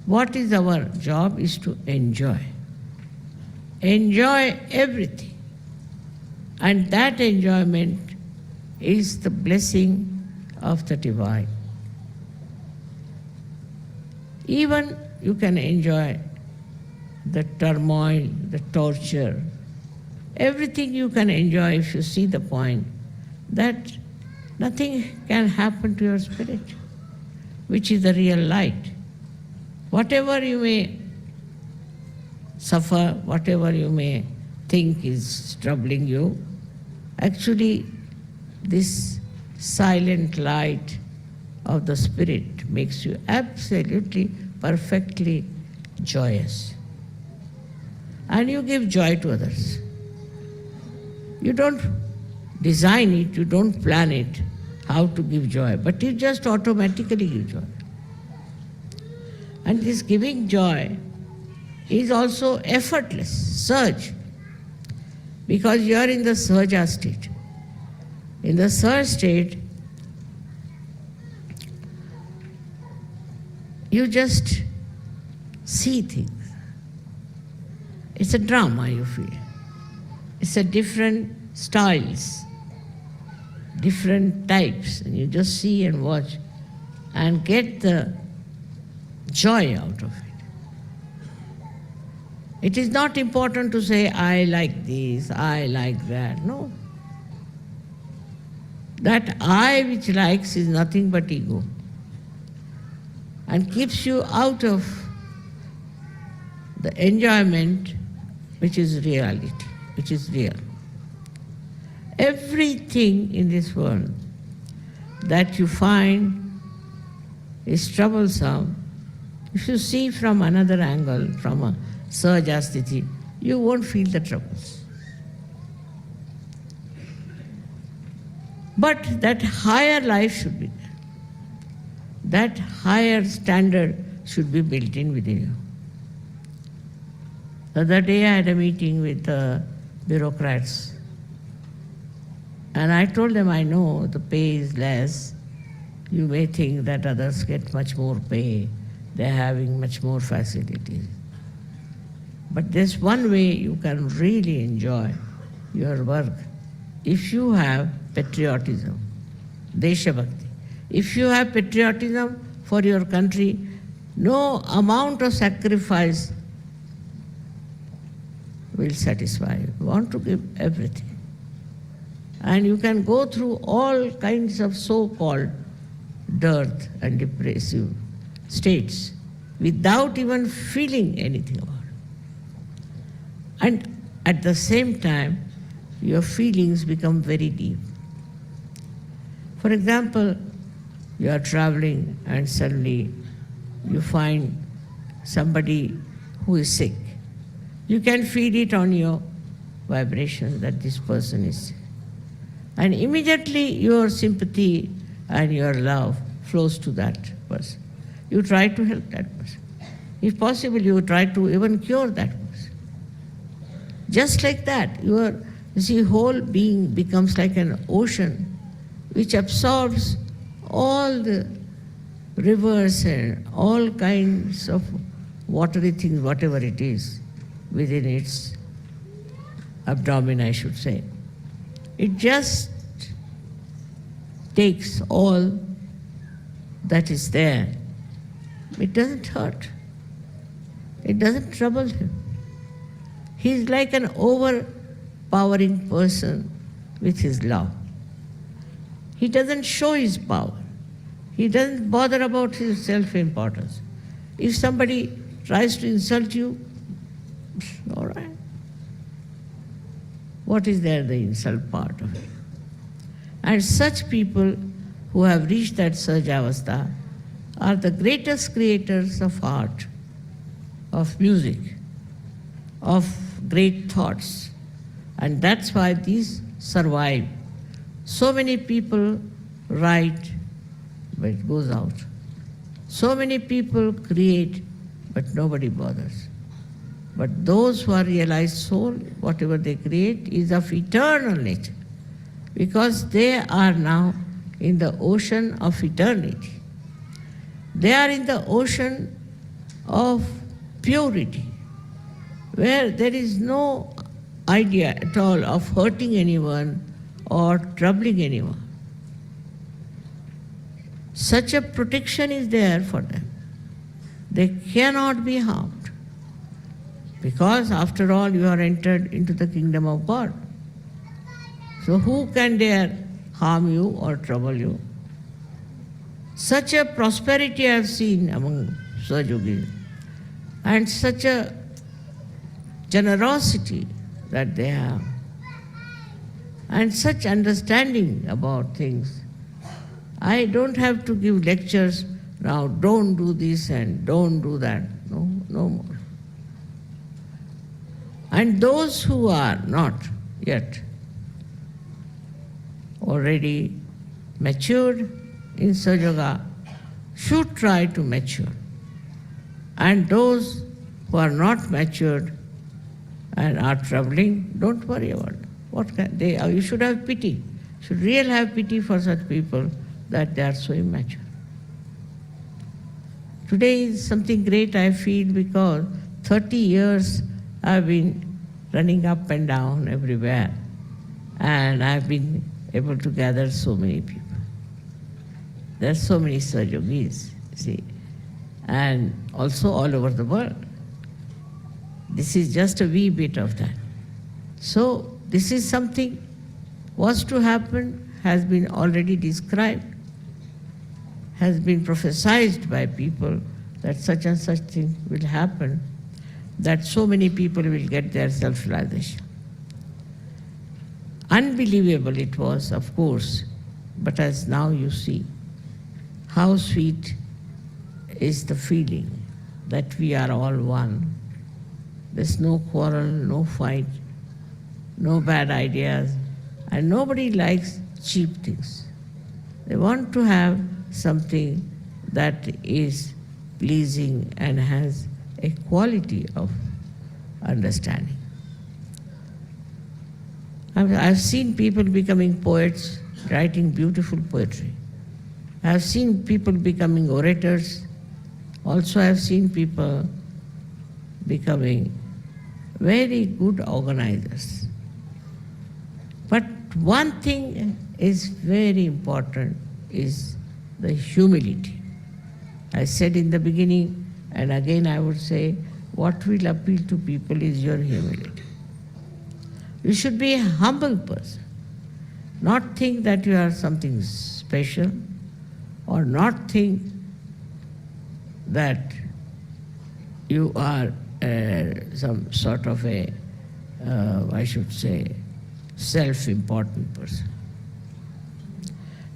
What is our job is to enjoy. Enjoy everything. And that enjoyment is the blessing of the divine. Even you can enjoy the turmoil, the torture, everything you can enjoy if you see the point that nothing can happen to your spirit, which is the real light. Whatever you may suffer, whatever you may think is troubling you, actually this silent light of the spirit makes you absolutely, perfectly joyous. And you give joy to others. You don't design it, you don't plan it, how to give joy, but you just automatically give joy. And this giving joy is also effortless, surge, because you are in the Sahaja state. In the Sahaja state, you just see things. It's a drama, you feel. It's a different styles, different types, and you just see and watch and get the joy out of it. It is not important to say, I like this, I like that. No. That I which likes is nothing but ego and keeps you out of the enjoyment which is reality, which is real. Everything in this world that you find is troublesome, if you see from another angle, from a Sahaja sthiti, you won't feel the troubles. But that higher life should be there. That higher standard should be built in within you. The other day I had a meeting with the bureaucrats, and I told them, I know the pay is less. You may think that others get much more pay. They're having much more facilities. But there's one way you can really enjoy your work. If you have patriotism, Desha Bhakti, if you have patriotism for your country, no amount of sacrifice will satisfy you. You want to give everything. And you can go through all kinds of so-called dearth and depressive states without even feeling anything about it. And at the same time, your feelings become very deep. For example, you are traveling and suddenly you find somebody who is sick. You can feel it on your vibration that this person is sick. And immediately your sympathy and your love flows to that person. You try to help that person. If possible, you try to even cure that person. Just like that, your whole being becomes like an ocean which absorbs all the rivers and all kinds of watery things, whatever it is, within its abdomen, I should say. It just takes all that is there. It doesn't hurt. It doesn't trouble him. He's like an overpowering person with his love. He doesn't show his power. He doesn't bother about his self-importance. If somebody tries to insult you, all right. What is there, the insult part of it? And such people who have reached that Sahajavastha are the greatest creators of art, of music, of great thoughts. And that's why these survive. So many people write, but it goes out. So many people create, but nobody bothers. But those who are realized soul, whatever they create is of eternal nature, because they are now in the ocean of eternity. They are in the ocean of purity, where there is no idea at all of hurting anyone or troubling anyone. Such a protection is there for them. They cannot be harmed. Because after all, you are entered into the kingdom of God. So who can dare harm you or trouble you? Such a prosperity I have seen among Sahajogis, and such a generosity that they have, and such understanding about things. I don't have to give lectures now, don't do this and don't do that. No, no more. And those who are not yet already matured in Sahaja should try to mature. And those who are not matured and are troubling, don't worry about it. What can they? You should have pity. You should really have pity for such people that they are so immature. Today is something great I feel because 30 years I've been running up and down everywhere, and I've been able to gather so many people. There are so many Sahajogis, see, and also all over the world. This is just a wee bit of that. So this is something was to happen, has been already described, has been prophesied by people that such and such thing will happen, that so many people will get their self-realization. Unbelievable it was, of course, but as now you see, how sweet is the feeling that we are all one. There's no quarrel, no fight, no bad ideas, and nobody likes cheap things. They want to have something that is pleasing and has a quality of understanding. I've seen people becoming poets, writing beautiful poetry. I've seen people becoming orators. Also, I've seen people becoming very good organizers. But one thing is very important, is the humility. I said in the beginning, and again I would say, what will appeal to people is your humility. You should be a humble person, not think that you are something special, or not think that you are some sort of a, I should say, self-important person.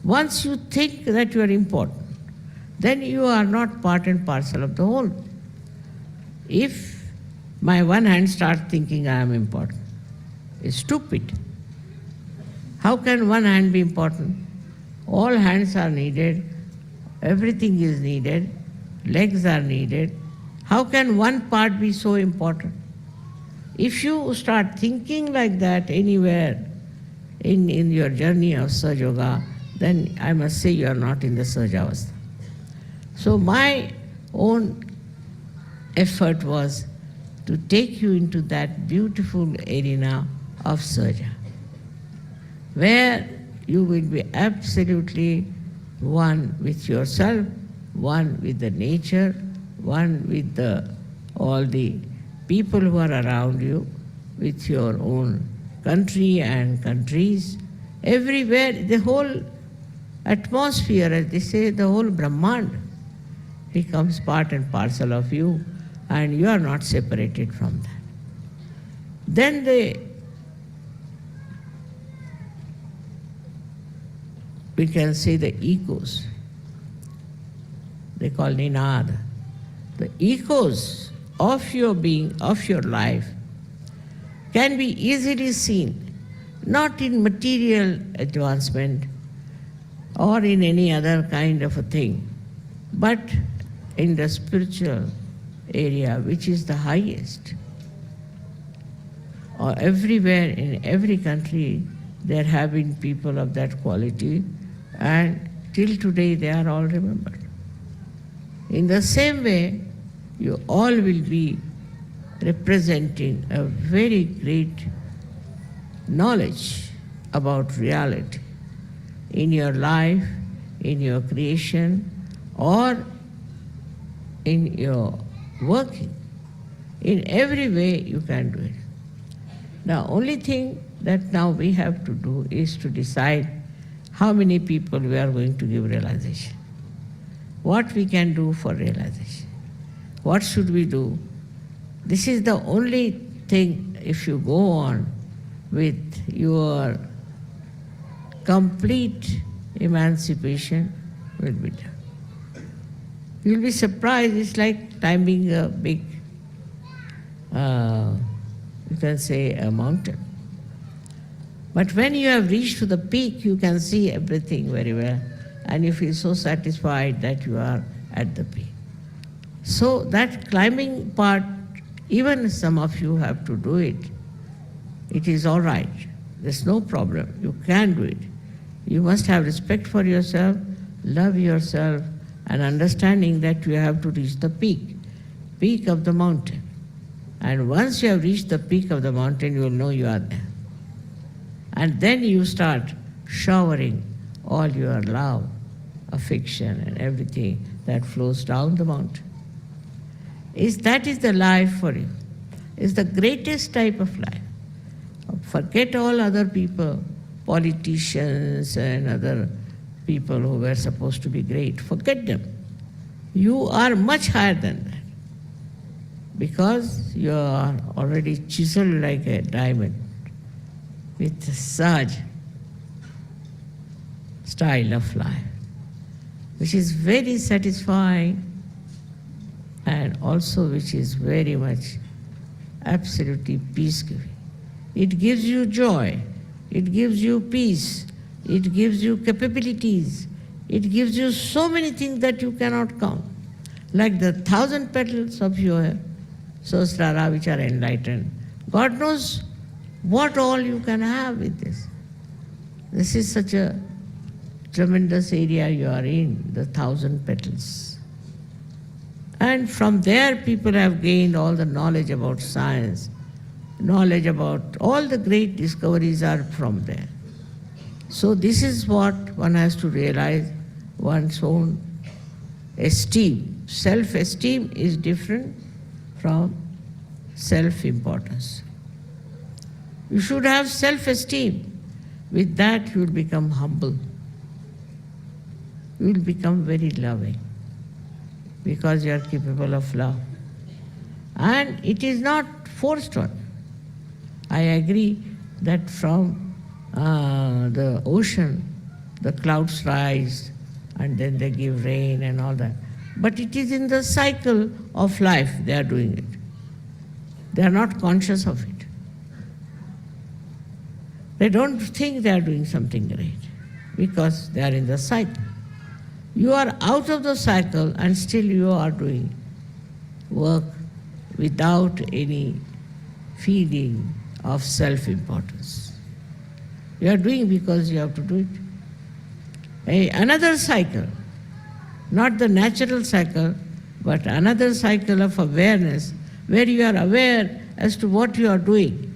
Once you think that you are important, then you are not part and parcel of the whole. If my one hand starts thinking I am important, it's stupid. How can one hand be important? All hands are needed, everything is needed, legs are needed. How can one part be so important? If you start thinking like that anywhere in your journey of Sahaja Yoga, then I must say you are not in the Sahaja Avastha. So my own effort was to take you into that beautiful arena of Sahaja, where you will be absolutely one with yourself, one with the nature, one with all the people who are around you, with your own country and countries. Everywhere, the whole atmosphere, as they say, the whole Brahmand becomes part and parcel of you, and you are not separated from that. Then we can say the echoes. They call Ninad. The echoes of your being, of your life, can be easily seen, not in material advancement or in any other kind of a thing, but in the spiritual area, which is the highest. Or everywhere, in every country, there have been people of that quality, and till today they are all remembered. In the same way, you all will be representing a very great knowledge about reality in your life, in your creation, or in your working. In every way you can do it. The only thing that now we have to do is to decide how many people we are going to give realization. What we can do for realization. What should we do? This is the only thing, if you go on with your complete emancipation, will be done. You'll be surprised, it's like climbing a big, you can say a mountain. But when you have reached to the peak, you can see everything very well, and you feel so satisfied that you are at the peak. So that climbing part Even some of you have to do it. It is all right. There's no problem. You can do it. You must have respect for yourself, love yourself, and understanding that you have to reach the peak of the mountain. And once you have reached the peak of the mountain, you will know you are there. And then you start showering all your love, affection, and everything that flows down the mountain. That is the life for you. It's the greatest type of life. Forget all other people, politicians and other people who were supposed to be great. Forget them. You are much higher than that, because you are already chiseled like a diamond with such style of life, which is very satisfying and also which is very much absolutely peace-giving. It gives you joy, it gives you peace, it gives you capabilities, it gives you so many things that you cannot count. Like the 1,000 petals of your Sahasrara which are enlightened. God knows what all you can have with this. This is such a tremendous area you are in, the 1,000 petals. And from there people have gained all the knowledge about science, knowledge about all the great discoveries are from there. So this is what one has to realize, one's own esteem. Self-esteem is different from self-importance. You should have self-esteem. With that you will become humble. You will become very loving, because you are capable of love. And it is not forced on. I agree that from the ocean, the clouds rise and then they give rain and all that. But it is in the cycle of life they are doing it. They are not conscious of it. They don't think they are doing something great because they are in the cycle. You are out of the cycle and still you are doing work without any feeling of self-importance. You are doing because you have to do it. Another cycle, not the natural cycle, but another cycle of awareness where you are aware as to what you are doing.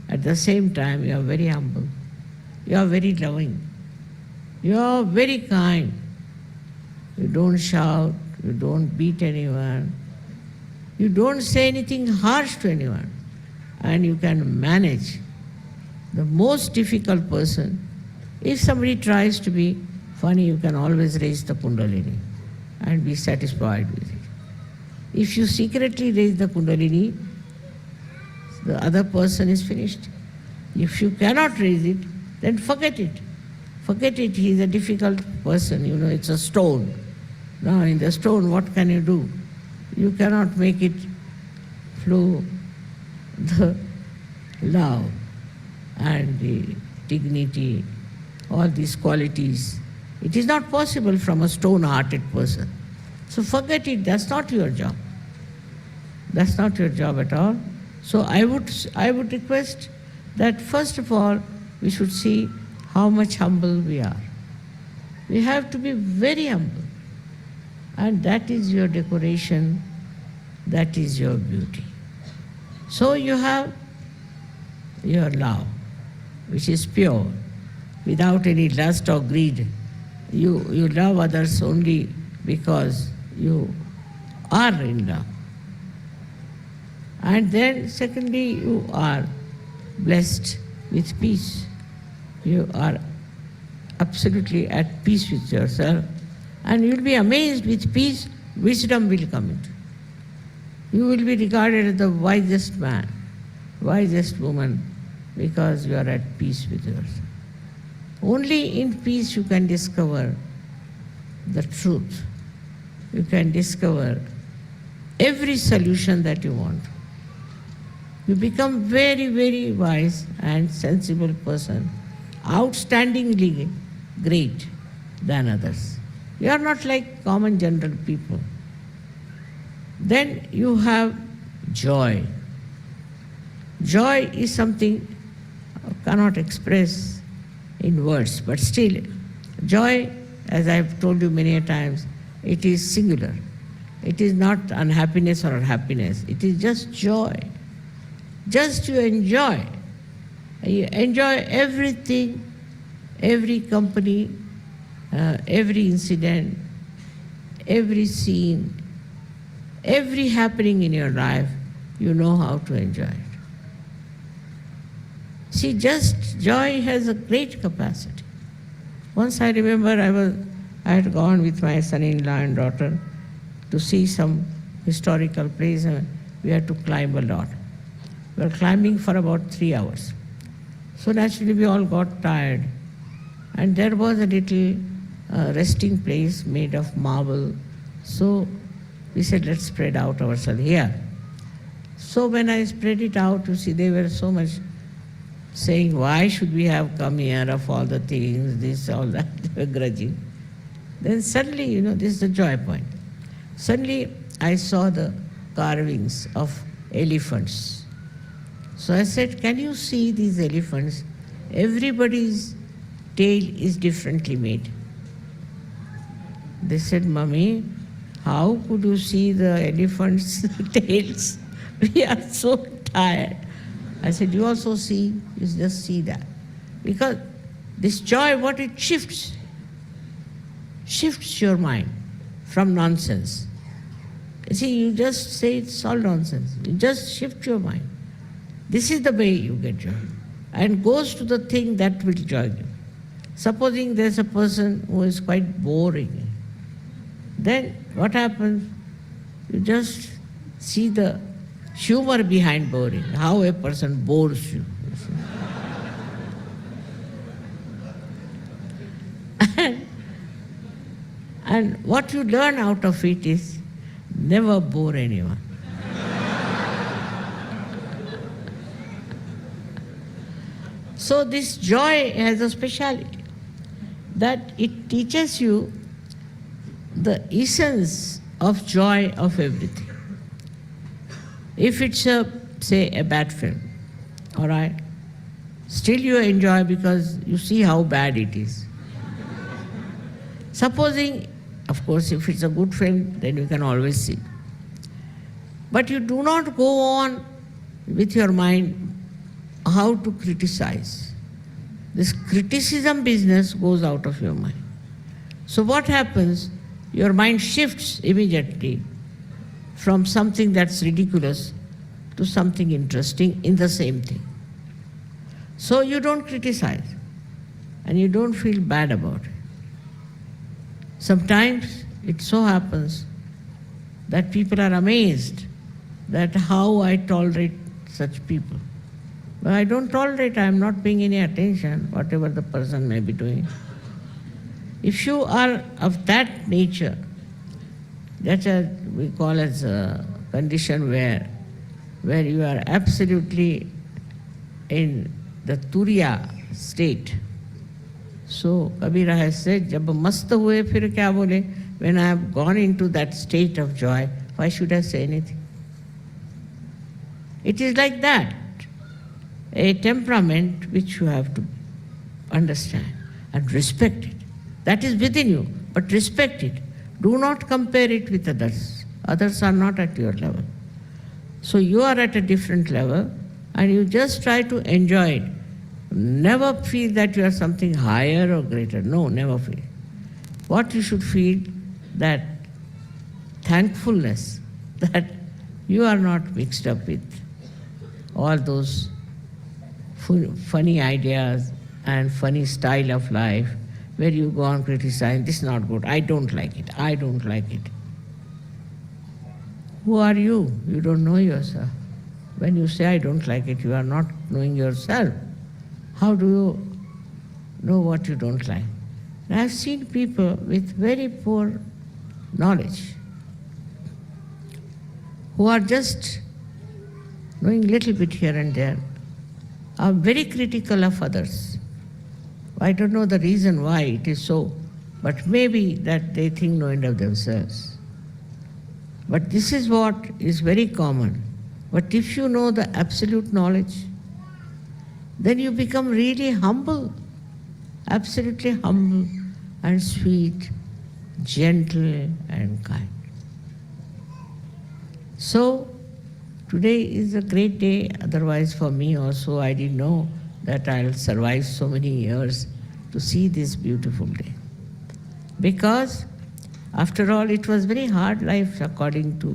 At the same time, you are very humble. You are very loving. You are very kind. You don't shout. You don't beat anyone. You don't say anything harsh to anyone. And you can manage the most difficult person. If somebody tries to be funny, you can always raise the Kundalini and be satisfied with it. If you secretly raise the Kundalini, the other person is finished. If you cannot raise it, then forget it. Forget it, he is a difficult person, it's a stone. Now in the stone, what can you do? You cannot make it flow the love and the dignity, all these qualities. It is not possible from a stone-hearted person. So forget it, that's not your job. That's not your job at all. So I would request that first of all, we should see how much humble we are. We have to be very humble. And that is your decoration, that is your beauty. So you have your love, which is pure, without any lust or greed. You love others only because you are in love. And then secondly, you are blessed with peace. You are absolutely at peace with yourself. And you will be amazed with peace, wisdom will come into. You will be regarded as the wisest man, wisest woman, because you are at peace with yourself. Only in peace you can discover the truth. You can discover every solution that you want. You become very, very wise and sensible person, outstandingly great than others. You are not like common general people. Then you have joy. Joy is something cannot express in words, but still, joy, as I have told you many a times, it is singular. It is not unhappiness or happiness. It is just joy. Just you enjoy. You enjoy everything, every company, every incident, every scene, every happening in your life, you know how to enjoy it. See, just joy has a great capacity. Once I remember I had gone with my son-in-law and daughter to see some historical place, and we had to climb a lot. We were climbing for about 3 hours. So naturally we all got tired. And there was a little resting place made of marble. So we said, let's spread out ourselves here. So when I spread it out, you see, they were so much saying, why should we have come here of all the things, this, all that, they were grudging. Then suddenly, this is the joy point. Suddenly I saw the carvings of elephants. So I said, can you see these elephants? Everybody's tail is differently made. They said, Mummy, how could you see the elephants' tails? We are so tired. I said, you also see, you just see that. Because this joy, what it shifts your mind from nonsense. You see, you just say it's all nonsense. You just shift your mind. This is the way you get joy. And goes to the thing that will joy you. Supposing there's a person who is quite boring, then what happens? You just see the humor behind boring, how a person bores you. And what you learn out of it is never bore anyone. So this joy has a speciality, that it teaches you the essence of joy of everything. If it's say a bad film, all right, still you enjoy because you see how bad it is. Supposing, of course, if it's a good film, then you can always see. But you do not go on with your mind how to criticize. This criticism business goes out of your mind. So what happens? Your mind shifts immediately from something that's ridiculous to something interesting in the same thing. So you don't criticize and you don't feel bad about it. Sometimes it so happens that people are amazed that how I tolerate such people. Well, I don't tolerate, I am not paying any attention, whatever the person may be doing. If you are of that nature, that's we call as a condition where you are absolutely in the Turiya state. So Kabira has said, Jab mast hue fir kya bole? When I have gone into that state of joy, why should I say anything? It is like that, a temperament which you have to understand and respect it. That is within you, but respect it. Do not compare it with others. Others are not at your level. So you are at a different level and you just try to enjoy it. Never feel that you are something higher or greater. No, never feel. What you should feel, that thankfulness that you are not mixed up with all those funny ideas and funny style of life where you go on criticizing, this is not good, I don't like it, I don't like it. Who are you? You don't know yourself. When you say I don't like it, you are not knowing yourself. How do you know what you don't like? And I've seen people with very poor knowledge who are just knowing little bit here and there, are very critical of others. I don't know the reason why it is so, but maybe that they think no end of themselves. But this is what is very common. But if you know the absolute knowledge, then you become really humble, absolutely humble and sweet, gentle and kind. So, today is a great day, otherwise for me also, I didn't know that I'll survive so many years to see this beautiful day. Because, after all, it was very hard life according to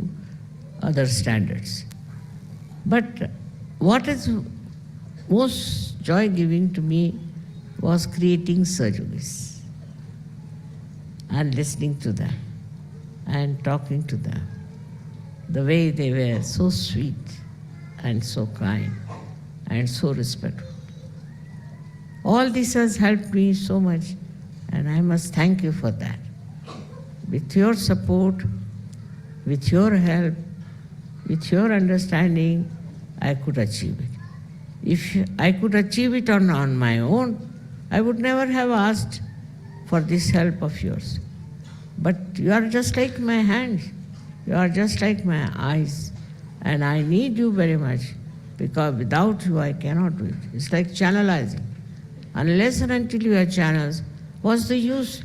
other standards. But what is most joy-giving to me was creating Sahajyogis and listening to them and talking to them. The way they were so sweet and so kind and so respectful. All this has helped me so much, and I must thank you for that. With your support, with your help, with your understanding, I could achieve it. If I could achieve it on my own, I would never have asked for this help of yours. But you are just like my hands, you are just like my eyes, and I need you very much, because without you I cannot do it. It's like channelizing. Unless and until you have channels, what's the use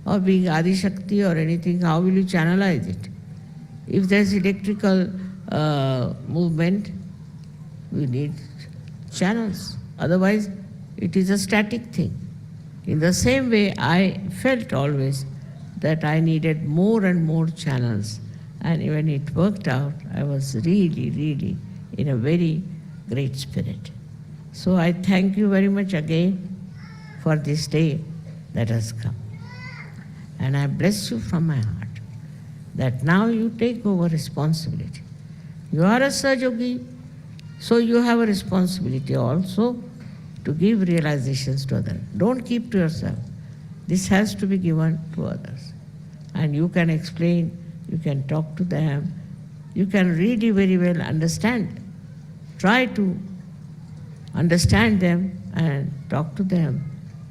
of being Adi Shakti or anything? How will you channelize it? If there's electrical movement, we need channels. Otherwise, it is a static thing. In the same way, I felt always that I needed more and more channels. And when it worked out, I was really, really in a very great spirit. So I thank you very much again for this day that has come. And I bless you from my heart that now you take over responsibility. You are a Sahajyogi, so you have a responsibility also to give realizations to others. Don't keep to yourself. This has to be given to others. And you can explain, you can talk to them, you can really very well understand. Try to understand them and talk to them.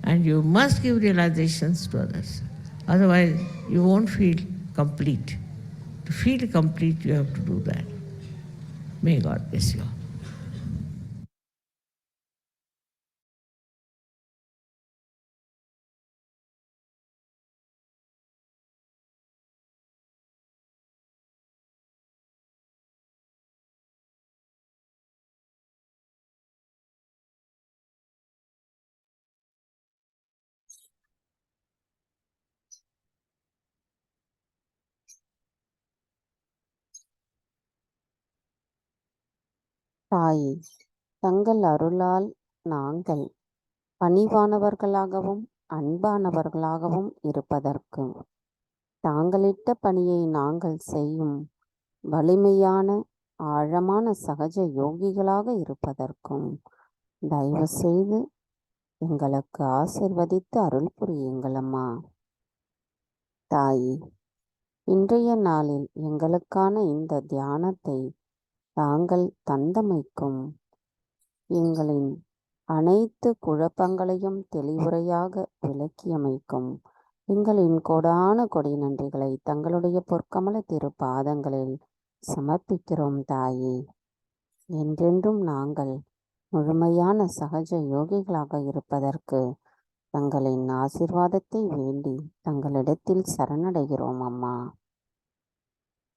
And you must give realizations to others. Otherwise, you won't feel complete. To feel complete, you have to do that. May God bless you all. தாயே, தங்கள் அருளால் நாங்கள் பணிவானவர்களாகவும் அன்பானவர்களாகவும் இருப்பதற்கு, தாங்களிட்ட பணியை நாங்கள் செய்யும் வலிமையான ஆழமான சகஜ யோகிகளாக இருப்பதற்கும் தயவு செய்து எங்களுக்கு ஆசிர்வதித்து அருள் புரியுங்களம்மா. தாயே, இன்றைய நாளில் எங்களுக்கான இந்த தியானத்தை தாங்கள் தந்தமைக்கும், எங்களின் அனைத்து குழப்பங்களையும் தெளிவுரையாக விளக்கியமைக்கும் எங்களின் கொடான கொடி நன்றிகளை தங்களுடைய பொற்கமல திரு பாதங்களில் சமர்ப்பிக்கிறோம் தாயே. என்றென்றும் நாங்கள் முழுமையான சகஜ யோகிகளாக இருப்பதற்கு தங்களின் ஆசீர்வாதத்தை வேண்டி தங்களிடத்தில் சரணடைகிறோம் அம்மா.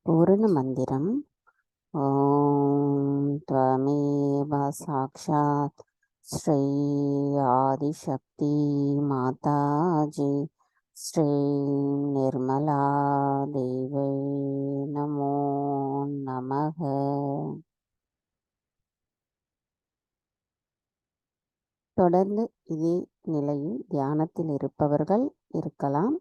பூரண மந்திரம். ஓம் த்வமேவ சாக்ஷாத் ஸ்ரீ ஆதிசக்தி மாதாஜி ஸ்ரீ நிர்மலா தேவை நமோ நமக. தொடர்ந்து இதே நிலையில் தியானத்தில் இருப்பவர்கள் இருக்கலாம்.